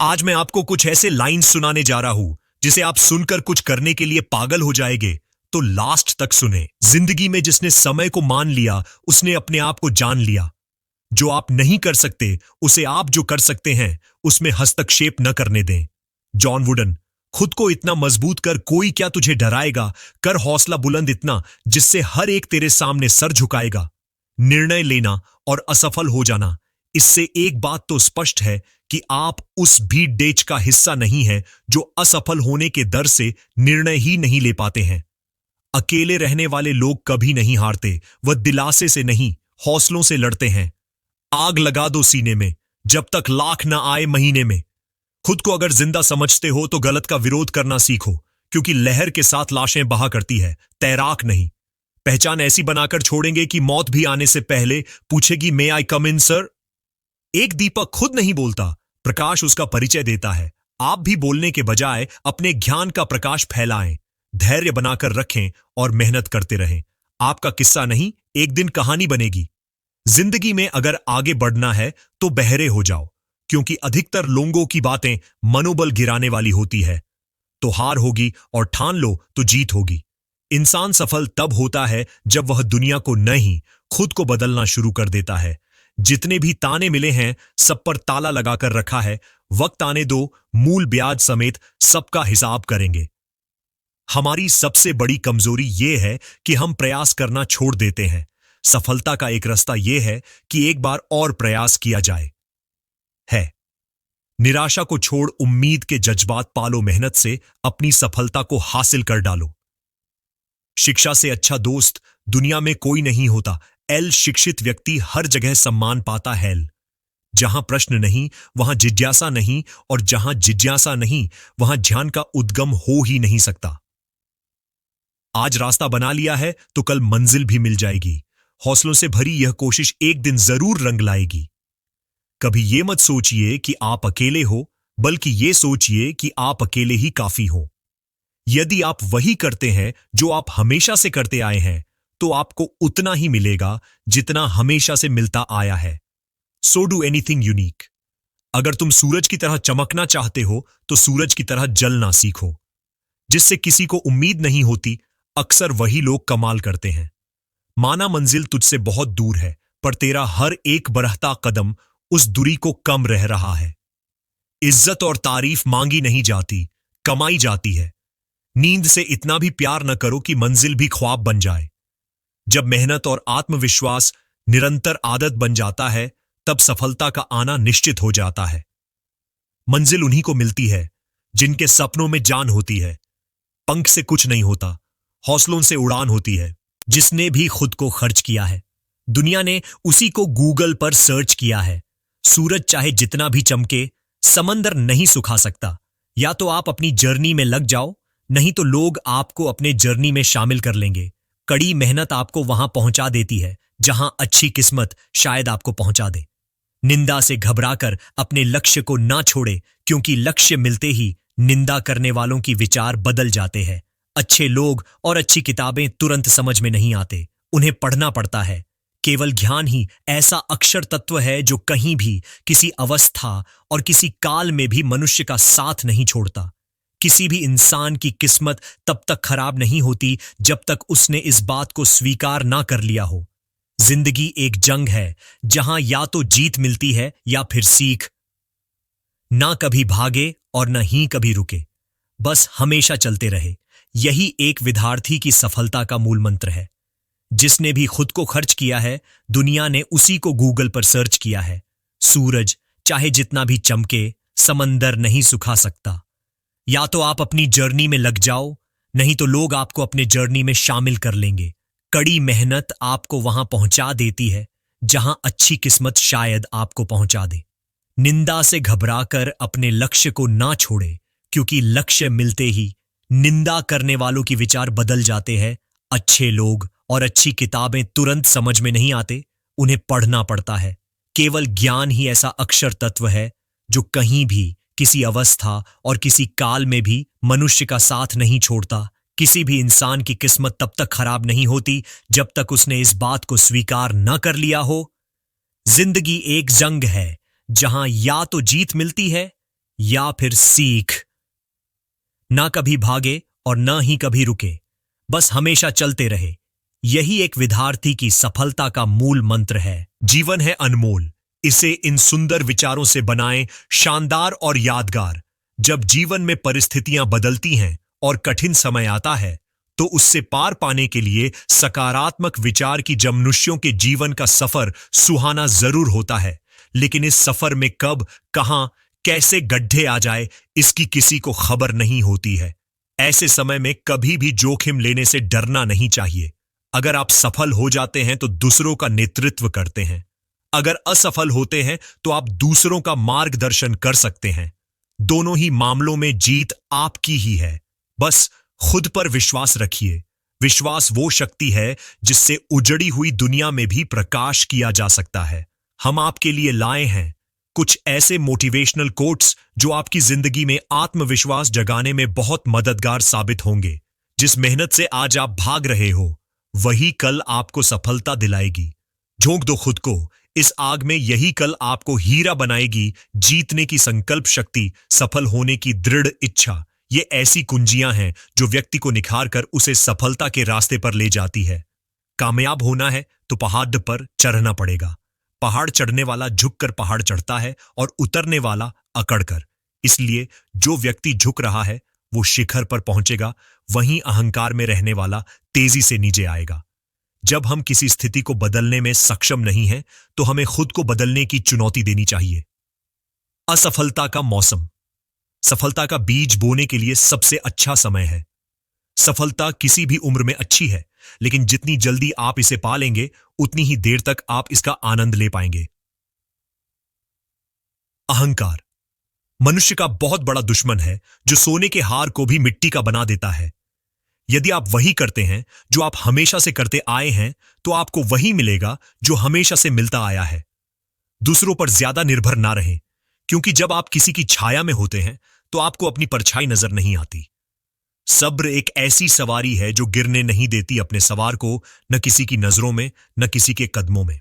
आज मैं आपको कुछ ऐसे लाइंस सुनाने जा रहा हूं जिसे आप सुनकर कुछ करने के लिए पागल हो जाएंगे। तो लास्ट तक सुने। जिंदगी में जिसने समय को मान लिया उसने अपने आप को जान लिया। जो आप नहीं कर सकते उसे आप जो कर सकते हैं उसमें हस्तक्षेप न करने दें। John wooden. खुद को इतना मजबूत कर, कोई क्या तुझे डराएगा। कर हौसला बुलंद इतना जिससे हर एक तेरे सामने सर झुकाएगा। निर्णय लेना और असफल हो जाना, इससे एक बात तो स्पष्ट है कि आप उस भीड़ डेच का हिस्सा नहीं है जो असफल होने के डर से निर्णय ही नहीं ले पाते हैं। अकेले रहने वाले लोग कभी नहीं हारते, वह दिलासे से नहीं हौसलों से लड़ते हैं। आग लगा दो सीने में जब तक लाख ना आए महीने में। खुद को अगर जिंदा समझते हो तो गलत का विरोध करना सीखो, क्योंकि लहर के साथ लाशें बहा करती है, तैराक नहीं। पहचान ऐसी बनाकर छोड़ेंगे कि मौत भी आने से पहले पूछेगी, मे आई कम इन सर। एक दीपक खुद नहीं बोलता, प्रकाश उसका परिचय देता है। आप भी बोलने के बजाय अपने ज्ञान का प्रकाश फैलाएं, धैर्य बनाकर रखें और मेहनत करते रहें। आपका किस्सा नहीं, एक दिन कहानी बनेगी। जिंदगी में अगर आगे बढ़ना है तो बहरे हो जाओ, क्योंकि अधिकतर लोगों की बातें मनोबल गिराने वाली होती है। तो हार होगी और ठान लो तो जीत होगी। इंसान सफल तब होता है जब वह दुनिया को नहीं, खुद को बदलना शुरू कर देता है। जितने भी ताने मिले हैं सब पर ताला लगाकर रखा है। वक्त आने दो, मूल ब्याज समेत सबका हिसाब करेंगे। हमारी सबसे बड़ी कमजोरी यह है कि हम प्रयास करना छोड़ देते हैं। सफलता का एक रास्ता यह है कि एक बार और प्रयास किया जाए। निराशा को छोड़ उम्मीद के जज्बात पालो, मेहनत से अपनी सफलता को हासिल कर डालो। शिक्षा से अच्छा दोस्त दुनिया में कोई नहीं होता। शिक्षित व्यक्ति हर जगह सम्मान पाता है। जहां प्रश्न नहीं वहां जिज्ञासा नहीं, और जहां जिज्ञासा नहीं वहां ध्यान का उद्गम हो ही नहीं सकता। आज रास्ता बना लिया है तो कल मंजिल भी मिल जाएगी। हौसलों से भरी यह कोशिश एक दिन जरूर रंग लाएगी। कभी यह मत सोचिए कि आप अकेले हो, बल्कि यह सोचिए कि आप अकेले ही काफी हो। यदि आप वही करते हैं जो आप हमेशा से करते आए हैं तो आपको उतना ही मिलेगा जितना हमेशा से मिलता आया है। So do anything unique. अगर तुम सूरज की तरह चमकना चाहते हो तो सूरज की तरह जलना सीखो। जिससे किसी को उम्मीद नहीं होती, अक्सर वही लोग कमाल करते हैं। माना मंजिल तुझसे बहुत दूर है, पर तेरा हर एक बढ़ता कदम उस दूरी को कम रह रहा है। इज्जत और तारीफ मांगी नहीं जाती, कमाई जाती है। नींद से इतना भी प्यार न करो कि मंजिल भी ख्वाब बन जाए। जब मेहनत और आत्मविश्वास निरंतर आदत बन जाता है तब सफलता का आना निश्चित हो जाता है। मंजिल उन्हीं को मिलती है जिनके सपनों में जान होती है। पंख से कुछ नहीं होता, हौसलों से उड़ान होती है। जिसने भी खुद को खर्च किया है, दुनिया ने उसी को गूगल पर सर्च किया है। सूरज चाहे जितना भी चमके, समंदर नहीं सुखा सकता। या तो आप अपनी जर्नी में लग जाओ, नहीं तो लोग आपको अपने जर्नी में शामिल कर लेंगे। कड़ी मेहनत आपको वहां पहुंचा देती है जहां अच्छी किस्मत शायद आपको पहुंचा दे। निंदा से घबराकर अपने लक्ष्य को ना छोड़े, क्योंकि लक्ष्य मिलते ही निंदा करने वालों की विचार बदल जाते हैं। अच्छे लोग और अच्छी किताबें तुरंत समझ में नहीं आते, उन्हें पढ़ना पड़ता है। केवल ज्ञान ही ऐसा अक्षर तत्व है जो कहीं भी, किसी अवस्था और किसी काल में भी मनुष्य का साथ नहीं छोड़ता। किसी भी इंसान की किस्मत तब तक खराब नहीं होती जब तक उसने इस बात को स्वीकार ना कर लिया हो। जिंदगी एक जंग है जहां या तो जीत मिलती है या फिर सीख। ना कभी भागे और न ही कभी रुके, बस हमेशा चलते रहे। यही एक विद्यार्थी की सफलता का मूल मंत्र है। जिसने भी खुद को खर्च किया है, दुनिया ने उसी को गूगल पर सर्च किया है। सूरज चाहे जितना भी चमके, समंदर नहीं सुखा सकता। या तो आप अपनी जर्नी में लग जाओ, नहीं तो लोग आपको अपने जर्नी में शामिल कर लेंगे। कड़ी मेहनत आपको वहां पहुंचा देती है जहां अच्छी किस्मत शायद आपको पहुंचा दे। निंदा से घबराकर अपने लक्ष्य को ना छोड़े, क्योंकि लक्ष्य मिलते ही निंदा करने वालों की विचार बदल जाते हैं। अच्छे लोग और अच्छी किताबें तुरंत समझ में नहीं आते, उन्हें पढ़ना पड़ता है। केवल ज्ञान ही ऐसा अक्षर तत्व है जो कहीं भी, किसी अवस्था और किसी काल में भी मनुष्य का साथ नहीं छोड़ता। किसी भी इंसान की किस्मत तब तक खराब नहीं होती जब तक उसने इस बात को स्वीकार न कर लिया हो। जिंदगी एक जंग है जहां या तो जीत मिलती है या फिर सीख। ना कभी भागे और ना ही कभी रुके, बस हमेशा चलते रहे। यही एक विद्यार्थी की सफलता का मूल मंत्र है। जीवन है अनमोल, इसे इन सुंदर विचारों से बनाएं शानदार और यादगार। जब जीवन में परिस्थितियां बदलती हैं और कठिन समय आता है, तो उससे पार पाने के लिए सकारात्मक विचार की जब मनुष्यों के जीवन का सफर सुहाना जरूर होता है, लेकिन इस सफर में कब, कहां, कैसे गड्ढे आ जाए, इसकी किसी को खबर नहीं होती है। ऐसे समय में कभी भी जोखिम लेने से डरना नहीं चाहिए। अगर आप सफल हो जाते हैं तो दूसरों का नेतृत्व करते हैं, अगर असफल होते हैं तो आप दूसरों का मार्गदर्शन कर सकते हैं। दोनों ही मामलों में जीत आपकी ही है। बस खुद पर विश्वास रखिए। विश्वास वो शक्ति है जिससे उजड़ी हुई दुनिया में भी प्रकाश किया जा सकता है। हम आपके लिए लाए हैं कुछ ऐसे मोटिवेशनल कोट्स जो आपकी जिंदगी में आत्मविश्वास जगाने में बहुत मददगार साबित होंगे। जिस मेहनत से आज आप भाग रहे हो, वही कल आपको सफलता दिलाएगी। झोंक दो खुद को इस आग में, यही कल आपको हीरा बनाएगी। जीतने की संकल्प शक्ति, सफल होने की दृढ़ इच्छा, ये ऐसी कुंजियां हैं जो व्यक्ति को निखार कर उसे सफलता के रास्ते पर ले जाती है। कामयाब होना है तो पहाड़ पर चढ़ना पड़ेगा। पहाड़ चढ़ने वाला झुककर पहाड़ चढ़ता है और उतरने वाला अकड़कर। इसलिए जो व्यक्ति झुक रहा है वो शिखर पर पहुंचेगा, वहीं अहंकार में रहने वाला तेजी से नीचे आएगा। जब हम किसी स्थिति को बदलने में सक्षम नहीं हैं, तो हमें खुद को बदलने की चुनौती देनी चाहिए। असफलता का मौसम सफलता का बीज बोने के लिए सबसे अच्छा समय है। सफलता किसी भी उम्र में अच्छी है, लेकिन जितनी जल्दी आप इसे पा लेंगे, उतनी ही देर तक आप इसका आनंद ले पाएंगे। अहंकार मनुष्य का बहुत बड़ा दुश्मन है, जो सोने के हार को भी मिट्टी का बना देता है। यदि आप वही करते हैं जो आप हमेशा से करते आए हैं, तो आपको वही मिलेगा जो हमेशा से मिलता आया है। दूसरों पर ज्यादा निर्भर ना रहें, क्योंकि जब आप किसी की छाया में होते हैं तो आपको अपनी परछाई नजर नहीं आती। सब्र एक ऐसी सवारी है जो गिरने नहीं देती अपने सवार को, न किसी की नजरों में, न किसी के कदमों में।